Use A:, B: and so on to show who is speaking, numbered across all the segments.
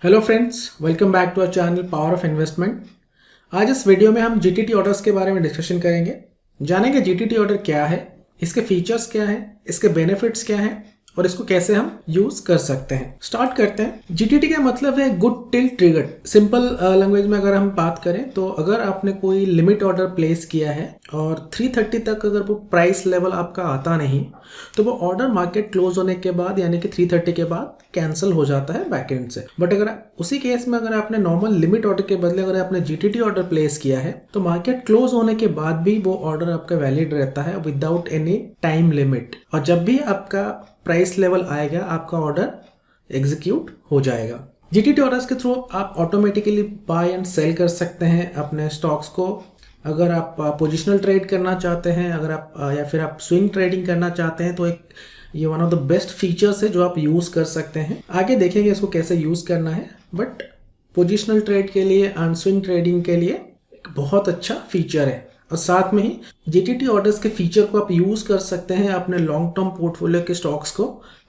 A: Hello friends, welcome back to our channel power of investment. आज इस video में हम जीटीटी ऑर्डर्स के बारे में डिस्कशन करेंगे। जानेंगे जीटीटी ऑर्डर क्या है, इसके फीचर्स क्या हैं, इसके बेनिफिट्स क्या हैं और इसको कैसे हम यूज कर सकते हैं। स्टार्ट करते हैं। जीटीटी का मतलब है good till triggered. Simple language में अगर हम बात करें तो अगर आपने कोई लिमिट ऑर्डर प्लेस किया है और 330 तक अगर वो प्राइस लेवल आपका आता नहीं तो वो ऑर्डर मार्केट क्लोज होने के बाद यानी कि 330 के बाद कैंसिल हो जाता है बैकएंड से। बट अगर उसी केस में अगर आपने नॉर्मल लिमिट ऑर्डर के बदले अगर आपने जीटीटी ऑर्डर प्लेस किया है तो मार्केट क्लोज होने के बाद भी वो ऑर्डर आपका वैलिड रहता है विदाउट एनी टाइम लिमिट। और जब भी आपका प्राइस लेवल आएगा आपका ऑर्डर एग्जीक्यूट हो जाएगा। जीटीटी ऑर्डर्स के थ्रू आप ऑटोमेटिकली बाय एंड सेल कर सकते हैं अपने स्टॉक्स को। अगर आप पोजिशनल ट्रेड करना चाहते हैं, अगर आप या फिर आप स्विंग ट्रेडिंग करना चाहते हैं तो ये one of the best features है जो आप यूज़ कर सकते हैं। आगे देखेंगे इसको कैसे यूज़ करना है, बट पोजिशनल ट्रेड के लिए एंड स्विंग ट्रेडिंग के लिए एक बहुत अच्छा फीचर है। और साथ में ही जीटीटी ऑर्डर्स के फीचर को आप यूज़ कर सकते हैं अपने लॉन्ग टर्म पोर्टफोलियो के स्टॉक्स को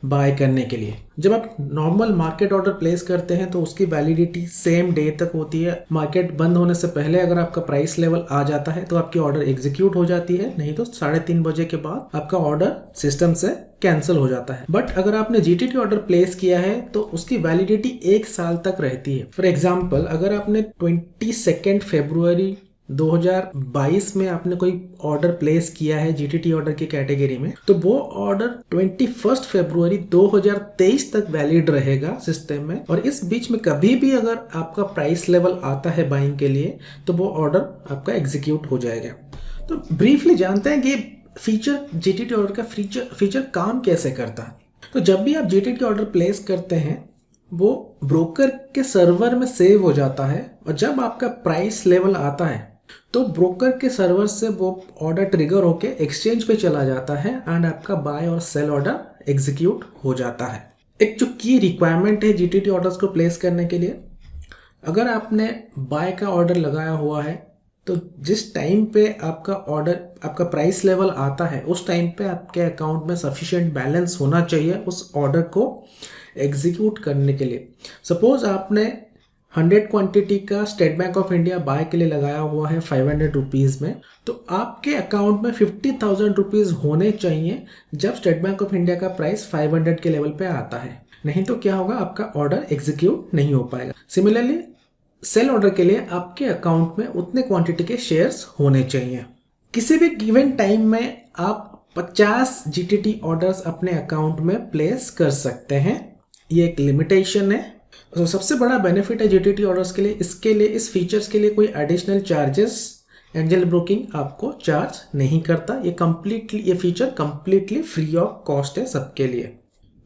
A: बाय करने के लिए। जब आप नॉर्मल मार्केट ऑर्डर प्लेस करते हैं तो उसकी वैलिडिटी सेम डे तक होती है। मार्केट बंद होने से पहले अगर आपका प्राइस लेवल आ जाता है तो आपकी ऑर्डर एग्जीक्यूट हो जाती है, नहीं तो 3:30 बजे के बाद आपका ऑर्डर सिस्टम से कैंसिल हो जाता है। बट अगर आपने जीटीटी ऑर्डर प्लेस किया है तो उसकी वैलिडिटी 1 साल तक रहती है। फॉर एग्जाम्पल, अगर आपने 22 फरवरी 2022 में आपने कोई ऑर्डर प्लेस किया है जीटीटी ऑर्डर की कैटेगरी में तो वो ऑर्डर 21 फरवरी 2023 तक वैलिड रहेगा सिस्टम में। और इस बीच में कभी भी अगर आपका प्राइस लेवल आता है बाइंग के लिए तो वो ऑर्डर आपका एग्जीक्यूट हो जाएगा। तो ब्रीफली जानते हैं कि फीचर जीटीटी ऑर्डर का फीचर काम कैसे करता है। तो जब भी आप जीटीटी ऑर्डर प्लेस करते हैं वो ब्रोकर के सर्वर में सेव हो जाता है और जब आपका प्राइस लेवल आता है तो ब्रोकर के सर्वर से वो ऑर्डर ट्रिगर होके एक्सचेंज पे चला जाता है एंड आपका बाय और सेल ऑर्डर एग्जीक्यूट हो जाता है। एक जो की रिक्वायरमेंट है जीटीटी ऑर्डर्स को प्लेस करने के लिए, अगर आपने बाय का ऑर्डर लगाया हुआ है तो जिस टाइम पे आपका ऑर्डर आपका प्राइस लेवल आता है उस टाइम पे आपके अकाउंट में सफिशिएंट बैलेंस होना चाहिए उस ऑर्डर को एग्जीक्यूट करने के लिए। सपोज आपने 100 क्वांटिटी का state bank of India by के लिए लगाया हुआ है 500 रुपीज़ में, तो आपके अकाउंट में 50,000 रुपीज़ होने चाहिए जब स्टेट बैंक ऑफ इंडिया का प्राइस 500 के लेवल पे आता है, नहीं तो क्या होगा, आपका ऑर्डर एग्जीक्यूट नहीं हो पाएगा। सिमिलरली सेल ऑर्डर के लिए आपके अकाउंट में उतने क्वांटिटी के शेयर्स होने चाहिए। किसी भी गिवन टाइम में आप 50 जीटीटी ऑर्डर्स अपने अकाउंट में प्लेस कर सकते हैं, ये एक लिमिटेशन है। तो सबसे बड़ा बेनिफिट है जीटीटी ऑर्डर्स के लिए, इसके लिए इस फीचर्स के लिए कोई एडिशनल चार्जेस एंजल ब्रोकिंग आपको चार्ज नहीं करता। ये feature completely free of cost है सबके लिए।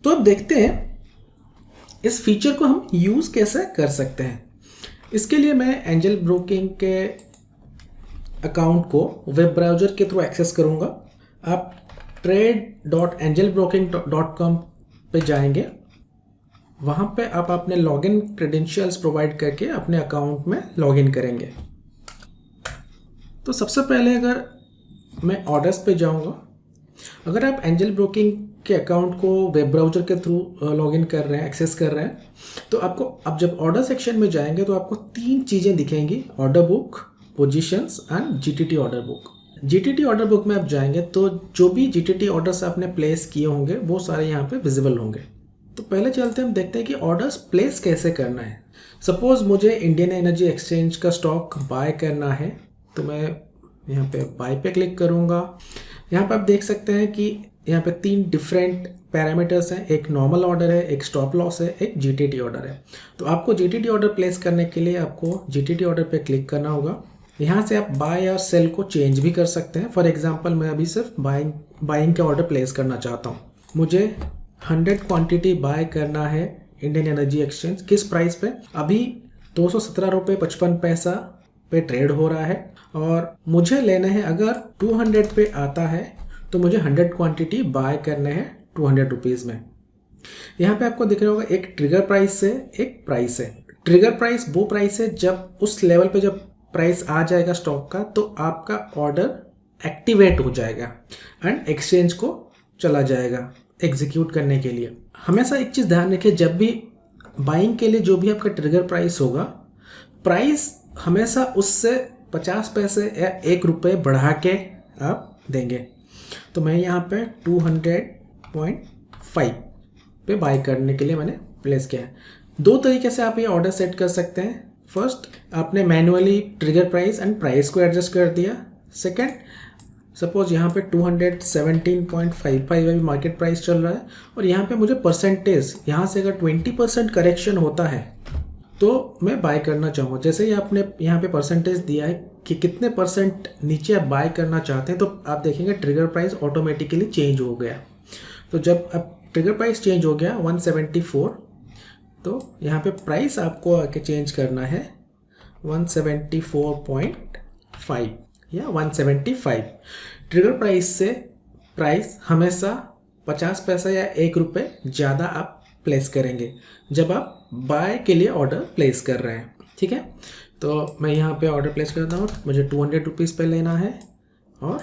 A: तो अब देखते हैं इस फीचर को हम यूज़ कैसे कर सकते हैं। इसके लिए मैं एंजल ब्रोकिंग के अकाउंट को वेब ब्राउज़र के थ्रू एक्सेस करूँगा। आप trade.angelbroking.com पे जाएंगे, वहाँ पे आप अपने लॉगिन क्रेडेंशियल्स प्रोवाइड करके अपने अकाउंट में लॉगिन करेंगे। तो सबसे पहले अगर मैं ऑर्डर्स पे जाऊँगा, अगर आप एंजल ब्रोकिंग के अकाउंट को वेब ब्राउज़र के थ्रू लॉगिन कर रहे हैं, एक्सेस कर रहे हैं, तो आपको अब जब ऑर्डर सेक्शन में जाएंगे तो आपको 3 चीज़ें दिखेंगी, order book, positions and GTT order book. GTT order book में आप जाएंगे तो जो भी जीटीटी ऑर्डर्स आपने प्लेस किए होंगे वो सारे यहाँ पे विजिबल होंगे। तो पहले चलते हम देखते हैं कि ऑर्डर्स प्लेस कैसे करना है। सपोज मुझे इंडियन एनर्जी एक्सचेंज का स्टॉक बाय करना है तो मैं यहाँ पे बाय पे क्लिक करूँगा। यहाँ पे आप देख सकते हैं कि यहाँ पे 3 डिफरेंट पैरामीटर्स हैं, एक नॉर्मल ऑर्डर है, एक स्टॉप लॉस है, एक जीटीटी ऑर्डर है। तो आपको जीटीटी ऑर्डर प्लेस करने के लिए आपको जीटीटी ऑर्डर पे क्लिक करना होगा। यहाँ से आप बाय या सेल को चेंज भी कर सकते हैं। फॉर एग्जांपल मैं अभी सिर्फ बाइंग का ऑर्डर प्लेस करना चाहता हूँ। मुझे 100 क्वांटिटी बाय करना है इंडियन एनर्जी एक्सचेंज। किस प्राइस पे? अभी 217 रुपये 55 पैसा पे ट्रेड हो रहा है और मुझे लेना है, अगर 200 पे आता है तो मुझे 100 क्वांटिटी बाय करने हैं 200 रुपीज़ में। यहाँ पे आपको दिख रहा होगा एक ट्रिगर प्राइस है, एक प्राइस है। ट्रिगर प्राइस वो प्राइस है जब उस लेवल पे जब प्राइस आ जाएगा स्टॉक का तो आपका ऑर्डर एक्टिवेट हो जाएगा एंड एक्सचेंज को चला जाएगा एग्जीक्यूट करने के लिए। हमेशा एक चीज़ ध्यान रखिए, जब भी बाइंग के लिए जो भी आपका ट्रिगर प्राइस होगा, प्राइस हमेशा उससे 50 पैसे या 1 रुपये बढ़ा के आप देंगे। तो मैं यहाँ पे 200.5 पे बाय करने के लिए मैंने प्लेस किया है। 2 तरीके से आप ये ऑर्डर सेट कर सकते हैं। फर्स्ट, आपने manually trigger price and price को एडजस्ट कर दिया। सेकंड, सपोज यहाँ पे 217.55 अभी मार्केट प्राइस चल रहा है और यहाँ पे मुझे परसेंटेज, यहाँ से अगर 20% करेक्शन होता है तो मैं बाय करना चाहूँगा। जैसे ही आपने यहाँ पे परसेंटेज दिया है कि कितने परसेंट नीचे आप बाय करना चाहते हैं, तो आप देखेंगे ट्रिगर प्राइस ऑटोमेटिकली चेंज हो गया। तो जब अब ट्रिगर प्राइस चेंज हो गया 174, तो यहाँ पे प्राइस आपको आके चेंज करना है 174.5 या 175। ट्रिगर प्राइस से प्राइस हमेशा 50 पैसा या 1 रुपये ज़्यादा आप प्लेस करेंगे जब आप बाय के लिए ऑर्डर प्लेस कर रहे हैं। ठीक है, तो मैं यहाँ पे ऑर्डर प्लेस करता हूँ। मुझे 200 रुपीज़ पे लेना है और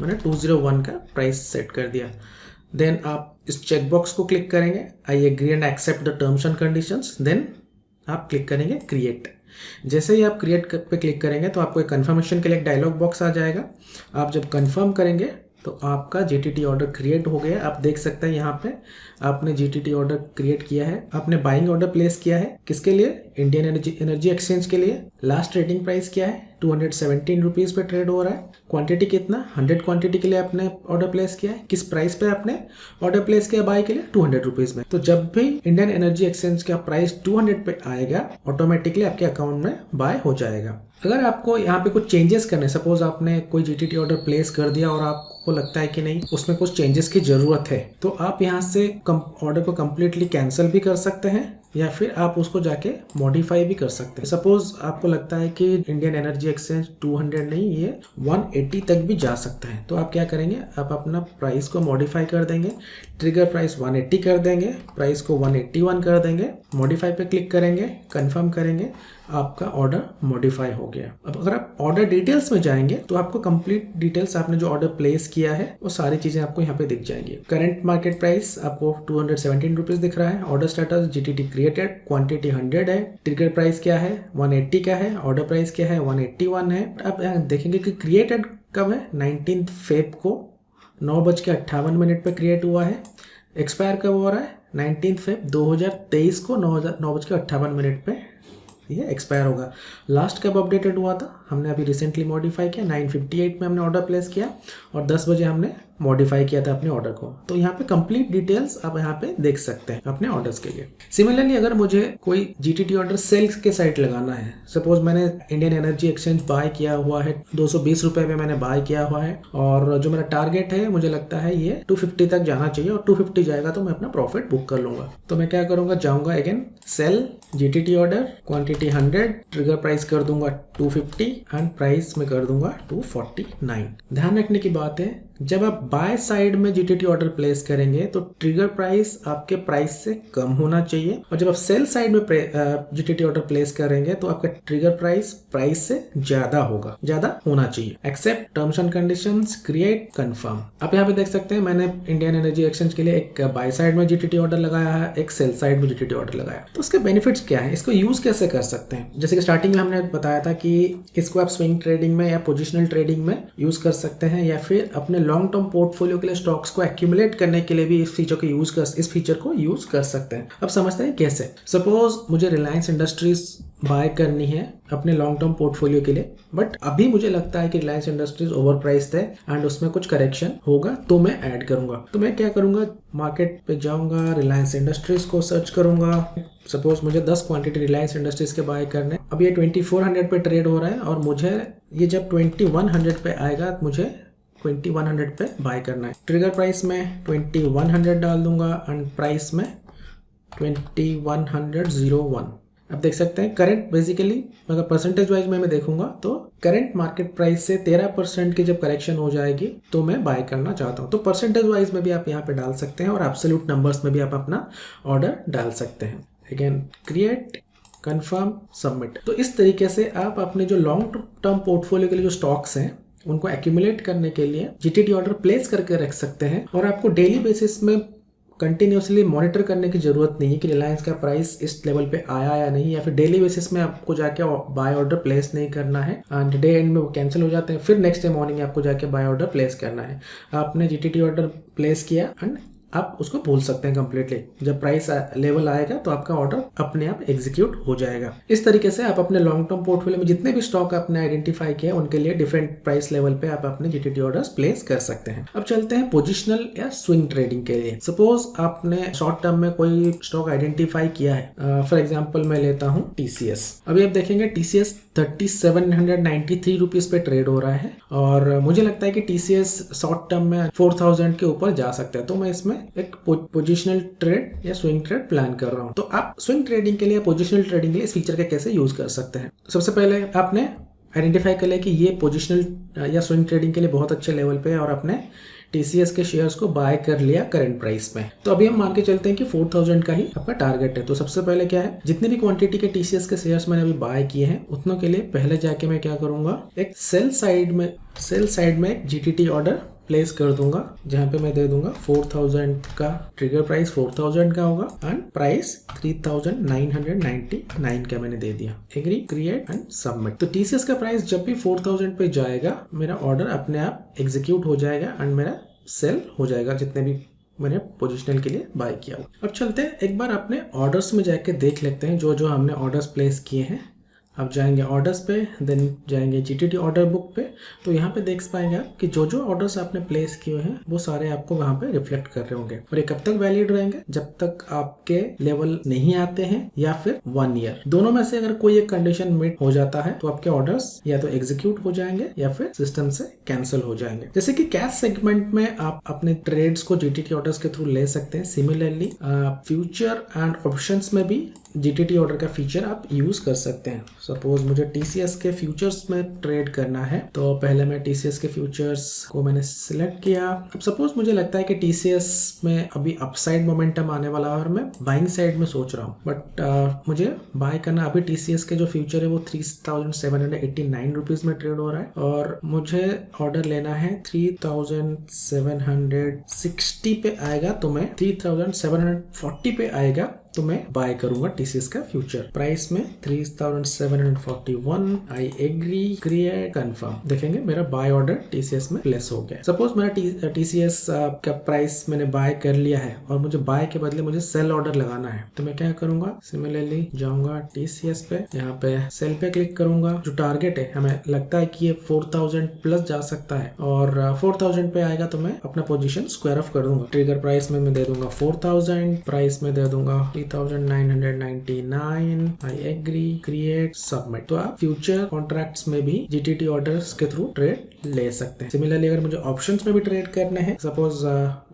A: मैंने 201 का प्राइस सेट कर दिया। देन आप इस चेकबॉक्स को क्लिक करेंगे, I agree and accept the terms and conditions. Then आप क्लिक करेंगे क्रिएट। जैसे ही आप क्रिएट पे क्लिक करेंगे तो आपको एक कन्फर्मेशन के लिए एक डायलॉग बॉक्स आ जाएगा। आप जब कन्फर्म करेंगे तो आपका जीटीटी ऑर्डर क्रिएट हो गया। आप देख सकते हैं यहाँ पे आपने जीटीटी ऑर्डर क्रिएट किया है। आपने बाइंग ऑर्डर प्लेस किया है किसके लिए? इंडियन एनर्जी एक्सचेंज के लिए। लास्ट ट्रेडिंग प्राइस क्या है? 217 रुपीज़ पे ट्रेड हो रहा है। क्वांटिटी कितना? 100 क्वांटिटी के लिए आपने ऑर्डर प्लेस किया है। किस प्राइस पे आपने ऑर्डर प्लेस किया बाय के लिए? 200 रुपीज़ में। तो जब भी इंडियन एनर्जी एक्सचेंज का प्राइस 200 पे आएगा ऑटोमेटिकली आपके अकाउंट में बाय हो जाएगा। अगर आपको यहाँ पे कुछ चेंजेस करने, सपोज आपने कोई जीटीटी ऑर्डर प्लेस कर दिया और आपको लगता है कि नहीं उसमें कुछ चेंजेस की ज़रूरत है, तो आप यहाँ से ऑर्डर को कम्प्लीटली कैंसिल भी कर सकते हैं या फिर आप उसको जाके मॉडिफाई भी कर सकते हैं। सपोज आपको लगता है कि इंडियन एनर्जी एक्सचेंज 200 नहीं, ये 180 तक भी जा सकता है, तो आप क्या करेंगे? आप अपना प्राइस को मॉडिफाई कर देंगे। ट्रिगर प्राइस 180 कर देंगे, प्राइस को 181 कर देंगे, मॉडिफाई पे क्लिक करेंगे, कंफर्म करेंगे, आपका ऑर्डर मॉडिफाई हो गया। अब अगर आप ऑर्डर डिटेल्स में जाएंगे तो आपको कंप्लीट डिटेल्स, आपने जो ऑर्डर प्लेस किया है वो सारी चीजें आपको यहाँ पे दिख जाएंगी। करंट मार्केट प्राइस आपको 217 रुपीज दिख रहा है। Order status GTT created, quantity 100 है। ट्रिगर प्राइस क्या है? 180 का है। ऑर्डर प्राइस क्या है? 181 है। आप यहाँ देखेंगे कि क्रिएटेड कब है? 19 फेब को 9:58 पे क्रिएट हुआ है। एक्सपायर कब हो रहा है? 19 फेब 2023 को 9:58 पे ये एक्सपायर होगा। लास्ट कब अपडेटेड हुआ था? हमने अभी रिसेंटली मॉडिफाई किया, 9:58 में हमने ऑर्डर प्लेस किया और 10 बजे हमने मॉडिफाई किया था अपने ऑर्डर को। तो यहाँ पे कंप्लीट डिटेल्स आप यहाँ पे देख सकते हैं अपने ऑर्डर्स के लिए। सिमिलरली अगर मुझे कोई जीटीटी ऑर्डर सेल्स के साइड लगाना है, सपोज मैंने इंडियन एनर्जी एक्सचेंज बाय किया हुआ है, 220 रुपये में मैंने बाय किया हुआ है और जो मेरा टारगेट है मुझे लगता है ये 250 तक जाना चाहिए और 250 जाएगा तो मैं अपना प्रॉफिट बुक कर लूंगा। तो मैं क्या करूंगा? जाऊंगा again sell GTT order, quantity 100, trigger price कर दूंगा 250 एंड प्राइस में कर दूंगा 249। ध्यान रखने की बात है, जब आप बाय साइड में जीटीटी ऑर्डर प्लेस करेंगे तो ट्रिगर प्राइस आपके प्राइस से कम होना चाहिए और जब आप सेल साइड में जीटीटी ऑर्डर प्लेस करेंगे तो आपका ट्रिगर प्राइस से ज्यादा होना चाहिए। Accept terms and conditions, create, confirm. आप यहाँ पे देख सकते हैं मैंने इंडियन एनर्जी एक्सचेंज के लिए एक बाय साइड में जीटीटी ऑर्डर लगाया है, एक सेल साइड में जीटीटी ऑर्डर लगाया। तो उसके बेनिफिट्स क्या है, इसको यूज कैसे कर सकते हैं? जैसे कि स्टार्टिंग में हमने बताया था कि इसको आप स्विंग ट्रेडिंग में या पोजिशनल ट्रेडिंग में यूज कर सकते हैं या फिर अपने लॉन्ग टर्म पोर्टफोलियो के लिए स्टॉक्स को एक्यूमुलेट करने के लिए भी इस फीचर को यूज कर सकते हैं। अब समझते हैं कैसे। सपोज मुझे रिलायंस इंडस्ट्रीज बाय करनी है अपने लॉन्ग टर्म पोर्टफोलियो के लिए, बट अभी मुझे लगता है कि रिलायंस इंडस्ट्रीज ओवर प्राइस्ड है एंड उसमें कुछ करेक्शन होगा तो मैं ऐड करूंगा। तो मैं क्या करूंगा? मार्केट पे जाऊंगा, रिलायंस इंडस्ट्रीज को सर्च करूंगा। सपोज मुझे 10 क्वांटिटी रिलायंस इंडस्ट्रीज के बाय करने, अब ये 2400 पे ट्रेड हो रहा है और मुझे ये जब 2100 पे आएगा मुझे 2100 पे बाय करना है। ट्रिगर प्राइस में 2100 डाल दूंगा एंड प्राइस में 2101। अब देख सकते हैं करंट, बेसिकली अगर परसेंटेज वाइज में मैं देखूंगा तो करंट मार्केट प्राइस से 13% की जब करेक्शन हो जाएगी तो मैं बाय करना चाहता हूं। तो परसेंटेज वाइज में भी आप यहाँ पे डाल सकते हैं और एब्सोल्यूट नंबर्स में भी आप अपना ऑर्डर डाल सकते हैं। Again create, confirm, submit. तो इस तरीके से आप अपने जो लॉन्ग टर्म पोर्टफोलियो के लिए जो स्टॉक्स हैं उनको एक्यूमुलेट करने के लिए जीटीटी ऑर्डर प्लेस करके रख सकते हैं और आपको डेली बेसिस में कंटिन्यूसली मॉनिटर करने की ज़रूरत नहीं है कि रिलायंस का प्राइस इस लेवल पे आया या नहीं, या फिर डेली बेसिस में आपको जाके बाय ऑर्डर प्लेस नहीं करना है एंड डे एंड में वो कैंसिल हो जाते हैं, फिर नेक्स्ट डे मॉर्निंग आपको जाके बाय ऑर्डर प्लेस करना है। आपने जीटीटी ऑर्डर प्लेस किया एंड आप उसको भूल सकते हैं कम्प्लीटली। जब प्राइस लेवल आएगा तो आपका ऑर्डर अपने आप एग्जीक्यूट हो जाएगा। इस तरीके से आप अपने लॉन्ग टर्म पोर्टफोलियो में जितने भी स्टॉक आपने आइडेंटिफाई किया उनके लिए डिफरेंट प्राइस लेवल पे आप अपने जीटीटी ऑर्डर्स प्लेस कर सकते हैं। अब चलते हैं पोजिशनल या स्विंग ट्रेडिंग के लिए। सपोज आपने शॉर्ट टर्म में कोई स्टॉक आइडेंटिफाई किया है, फॉर एग्जाम्पल मैं लेता हूँ टीसीएस। अभी आप देखेंगे टीसीएस 3793 रुपीज पे ट्रेड हो रहा है और मुझे लगता है कि टीसीएस शॉर्ट टर्म में 4000 के ऊपर जा सकता है, तो मैं इसमें एक पोजिशनल ट्रेड या स्विंग ट्रेड प्लान कर रहा हूं। तो आप स्विंग ट्रेडिंग के लिए, पोजिशनल ट्रेडिंग के लिए इस फीचर का कैसे यूज कर सकते हैं। सबसे पहले आपने आइडेंटिफाई कर लिया कि ये पोजिशनल या स्विंग ट्रेडिंग के लिए बहुत अच्छे लेवल पे है और आपने टीसीएस के शेयर्स को बाय कर लिया करंट प्राइस में। तो अभी हम मान के चलते हैं कि 4000 का ही आपका टारगेट है। तो सबसे पहले क्या है, जितनी भी क्वांटिटी के टीसीएस के शेयर्स मैंने अभी बाय किए हैं उतनों के लिए पहले जाके मैं क्या करूंगा, एक सेल साइड में एक जीटीटी ऑर्डर प्लेस कर दूंगा, जहां पे मैं दे दूंगा 4000 का ट्रिगर प्राइस 4000 का होगा एंड प्राइस 3999 का मैंने दे दिया। Agree, create and submit. तो टीसीएस का प्राइस जब भी 4000 पे जाएगा मेरा ऑर्डर अपने आप एग्जीक्यूट हो जाएगा एंड मेरा सेल हो जाएगा जितने भी मैंने पोजिशनल के लिए बाय किया हो। अब चलते हैं एक बार अपने ऑर्डर्स में जाके देख लेते हैं जो हमने ऑर्डर्स प्लेस किए हैं। अब जाएंगे ऑर्डर्स पे, देन जाएंगे जीटीटी ऑर्डर बुक पे। तो यहाँ पे देख पाएंगे आप कि जो ऑर्डर्स आपने प्लेस किए हैं वो सारे आपको वहाँ पे रिफ्लेक्ट कर रहे होंगे और ये कब तक वैलिड रहेंगे, जब तक आपके लेवल नहीं आते हैं या फिर 1 ईयर। दोनों में से अगर कोई एक कंडीशन मीट हो जाता है तो आपके ऑर्डर्स या तो एग्जीक्यूट हो जाएंगे या फिर सिस्टम से कैंसिल हो जाएंगे। जैसे कि कैश सेगमेंट में आप अपने ट्रेड्स को जीटीटी ऑर्डर्स के थ्रू ले सकते हैं। सिमिलरली फ्यूचर एंड ऑप्शंस में भी जीटीटी ऑर्डर का फीचर आप यूज कर सकते हैं। सपोज मुझे टीसीएस के फ्यूचर्स में ट्रेड करना है तो पहले मैं टीसीएस के फ्यूचर्स को मैंने सिलेक्ट किया। अब सपोज मुझे लगता है कि टीसीएस में अभी अपसाइड मोमेंटम आने वाला है और मैं बाइंग साइड में सोच रहा हूँ, बट मुझे बाय करना अभी टीसीएस के जो फ्यूचर है वो 3789 रुपीज में ट्रेड हो रहा है और मुझे ऑर्डर लेना है 3760 पे आएगा तो मैं 3740 पे आएगा तो मैं बाय करूंगा टीसीएस का फ्यूचर। प्राइस में 3741। I agree, create, confirm. देखेंगे मेरा बाय ऑर्डर टीसीएस में प्लेस हो गया। सपोज मेरा टीसीएस का प्राइस मैंने बाय कर लिया है और मुझे बाय के बदले मुझे सेल ऑर्डर लगाना है तो मैं क्या करूंगा, सिमिलरली जाऊंगा टीसीएस पे, यहाँ पे सेल पे क्लिक करूंगा। जो टारगेट है हमें लगता है कि ये 4000 प्लस जा सकता है और 4000 पे आएगा तो मैं अपना पोजीशन स्क्वायर ऑफ कर दूंगा। ट्रिगर प्राइस में मैं दे दूंगा 4000, प्राइस में दे दूंगा 3999। I agree, create, submit. तो आप फ्यूचर कॉन्ट्रैक्ट्स में भी जीटीटी ऑर्डर्स के थ्रू ट्रेड ले सकते हैं। सिमिलरली अगर मुझे ऑप्शंस में भी ट्रेड करने हैं, सपोज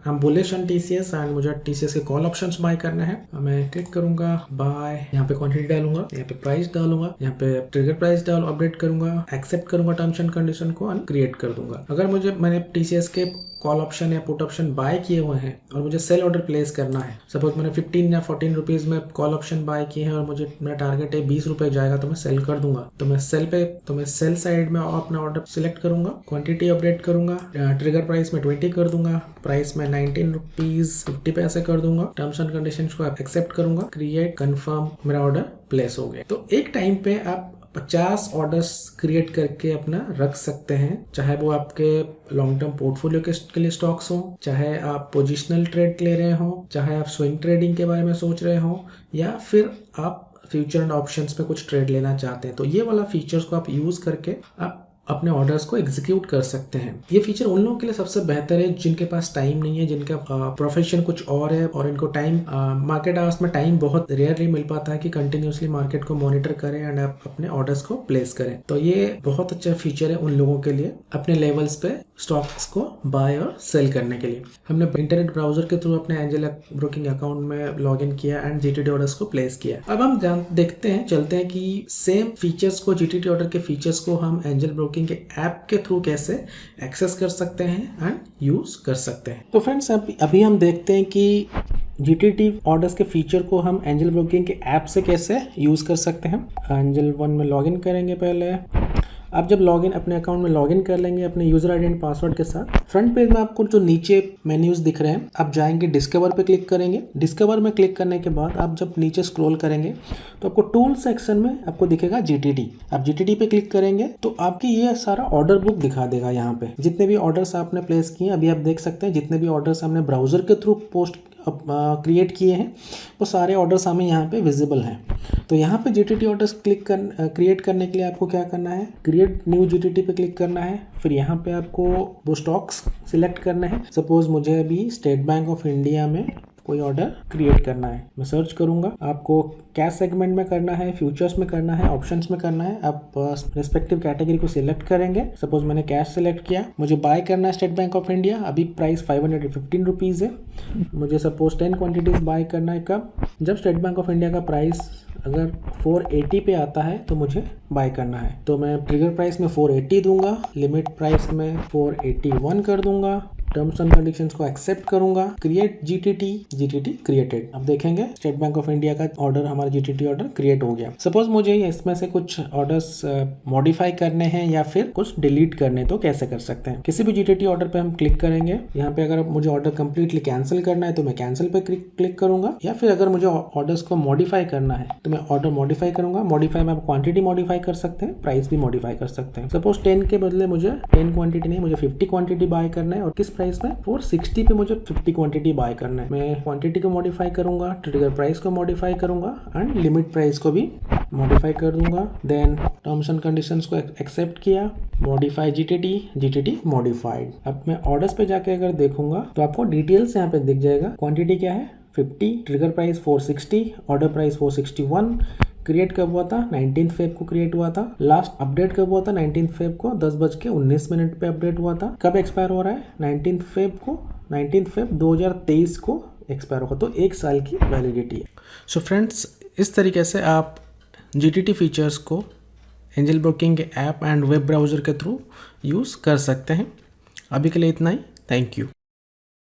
A: हम बुलिश ऑन टीसीएस एंड मुझे टीसीएस के कॉल ऑप्शंस बाय करना है, मैं क्लिक करूंगा बाय, यहाँ पे क्वांटिटी डालूंगा, यहाँ पे प्राइस डालूंगा, यहाँ पे ट्रिगर प्राइस अपडेट करूंगा, एक्सेप्ट करूंगा टर्म्स एंड कंडीशन को एंड क्रिएट कर दूंगा। अगर मैंने टीसीएस के कॉल ऑप्शन या पुट ऑप्शन बाय किए हुए हैं और मुझे सेल ऑर्डर प्लेस करना है, सपोज मैंने 15 या 14 रुपीज में कॉल ऑप्शन बाय किए हैं और मुझे मेरा टारगेट है 20 रुपए जाएगा तो मैं सेल कर दूंगा। तो मैं सेल साइड में अपना ऑर्डर सिलेक्ट करूंगा, क्वांटिटी अपडेट करूंगा, ट्रिगर प्राइस में 20 कर दूंगा, प्राइस में 19 रुपीज 50 पैसे कर दूंगा, टर्म्स एंड कंडीशंस को एक्सेप्ट करूंगा, क्रिएट, कंफर्म, मेरा ऑर्डर प्लेस हो गया। तो एक टाइम पे आप 50 ऑर्डर्स क्रिएट करके अपना रख सकते हैं, चाहे वो आपके लॉन्ग टर्म पोर्टफोलियो के लिए स्टॉक्स हो, चाहे आप पोजिशनल ट्रेड ले रहे हो, चाहे आप स्विंग ट्रेडिंग के बारे में सोच रहे हो या फिर आप फ्यूचर एंड ऑप्शंस में कुछ ट्रेड लेना चाहते हैं। तो ये वाला फीचर्स को आप यूज करके आप अपने ऑर्डर्स को एग्जीक्यूट कर सकते हैं। ये फीचर उन लोगों के लिए सबसे बेहतर है जिनके पास टाइम नहीं है, जिनका प्रोफेशन कुछ और है और इनको टाइम मार्केट आवर्स में टाइम बहुत रेयरली मिल पाता है कि कंटिन्यूसली मार्केट को मॉनिटर करें एंड आप अपने ऑर्डर्स को प्लेस करें। तो ये बहुत अच्छा फीचर है उन लोगों के लिए अपने लेवल्स पे स्टॉक्स को बाय और सेल करने के लिए। हमने इंटरनेट ब्राउजर के थ्रू अपने एंजल ब्रोकिंग अकाउंट में लॉग इन किया एंड जीटीटी ऑर्डर्स को प्लेस किया। अब हम चलते हैं कि सेम फीचर्स को, जीटीटी ऑर्डर के फीचर्स को हम एंजल ब्रोकिंग के ऐप के थ्रू कैसे एक्सेस कर सकते हैं एंड यूज कर सकते हैं। तो फ्रेंड्स अभी हम देखते हैं कि जीटीटी ऑर्डर्स के फीचर को हम एंजल ब्रोकिंग के ऐप से कैसे यूज कर सकते हैं। एंजल 1 में लॉगिन करेंगे पहले आप जब लॉगिन अपने अकाउंट में लॉगिन कर लेंगे अपने यूजर आईडी एंड पासवर्ड के साथ, फ्रंट पेज में आपको जो नीचे मेन्यूज दिख रहे हैं, आप जाएंगे डिस्कवर पे क्लिक करेंगे। डिस्कवर में क्लिक करने के बाद आप जब नीचे स्क्रॉल करेंगे तो आपको टूल सेक्शन में आपको दिखेगा GTT। आप GTT पे क्लिक करेंगे तो आपकी ये सारा ऑर्डर बुक दिखा देगा। यहाँ पे जितने भी ऑर्डर्स आपने प्लेस किए, अभी आप देख सकते हैं जितने भी ऑर्डर्स हमने ब्राउजर के थ्रू पोस्ट क्रिएट किए हैं वो सारे ऑर्डर्स हमें यहाँ पे विजिबल हैं। तो यहाँ पे GTT ऑर्डर्स क्रिएट करने के लिए आपको क्या करना है, क्रिएट न्यू GTT पे क्लिक करना है। फिर यहाँ पे आपको वो स्टॉक्स सिलेक्ट करने हैं। सपोज मुझे अभी स्टेट बैंक ऑफ इंडिया में कोई ऑर्डर क्रिएट करना है, मैं सर्च करूंगा। आपको कैश सेगमेंट में करना है, फ्यूचर्स में करना है, ऑप्शंस में करना है। आप रिस्पेक्टिव कैटेगरी को सिलेक्ट करेंगे। सपोज मैंने कैश सिलेक्ट किया, मुझे बाय करना है स्टेट बैंक ऑफ इंडिया, अभी प्राइस 515 रुपीज़ है। मुझे सपोज 10 क्वान्टिटीज़ बाय करना है। कब? जब स्टेट बैंक ऑफ इंडिया का प्राइस अगर 480 पे आता है तो मुझे बाय करना है। तो मैं ट्रिगर प्राइस में 480 दूंगा, लिमिट प्राइस में 481 कर दूंगा, टर्म्स एंड कंडीशंस को एक्सेप्ट करूंगा, क्रिएट GTT क्रिएटेड। अब देखेंगे स्टेट बैंक ऑफ इंडिया का ऑर्डर, हमारा GTT ऑर्डर क्रिएट हो गया। सपोज मुझे इसमें से कुछ ऑर्डर्स मॉडिफाई करने हैं या फिर कुछ डिलीट करने, तो कैसे कर सकते हैं? किसी भी GTT ऑर्डर पे हम क्लिक करेंगे। यहाँ पे अगर मुझे ऑर्डर कंप्लीटली कैंसिल करना है तो मैं कैंसिल पे क्लिक करूंगा, या फिर अगर मुझे ऑर्डर्स को मॉडिफाई करना है तो मैं ऑर्डर मॉडिफाई करूंगा। मॉडिफाई में आप क्वांटिटी मॉडिफाई कर सकते हैं, प्राइस भी मॉडिफाई कर सकते हैं। सपोज 10 के बदले मुझे 10 क्वांटिटी नहीं, मुझे 50 क्वांटिटी बाय करना है। और किस प्राइस में? 460 पे मुझे 50 क्वांटिटी बाय करना है। मैं क्वांटिटी को मॉडिफाई करूंगा, ट्रिगर प्राइस को मॉडिफाई करूंगा एंड लिमिट प्राइस को भी मॉडिफाई कर दूंगा। देन टर्म्स एंड कंडीशंस को एक्सेप्ट किया, मॉडिफाई GTT मॉडिफाइड। अब मैं ऑर्डर्स पे जाके अगर देखूंगा तो आपको डिटेल्स यहाँ पे दिख जाएगा। क्वांटिटी क्या है? 50, trigger price 460, order price 461। Create कब हुआ था? 19 फेब को क्रिएट हुआ था। लास्ट अपडेट कब हुआ था? 19 फेब को 10:19 पे अपडेट हुआ था। कब एक्सपायर हो रहा है? 19 फेब 2023 को एक्सपायर होगा। तो 1 साल की वैलिडिटी है। सो फ्रेंड्स, इस तरीके से आप GTT फीचर्स को एंजल ब्रोकिंग के ऐप एंड वेब ब्राउज़र के थ्रू यूज़ कर सकते हैं। अभी के लिए इतना ही। Thank you.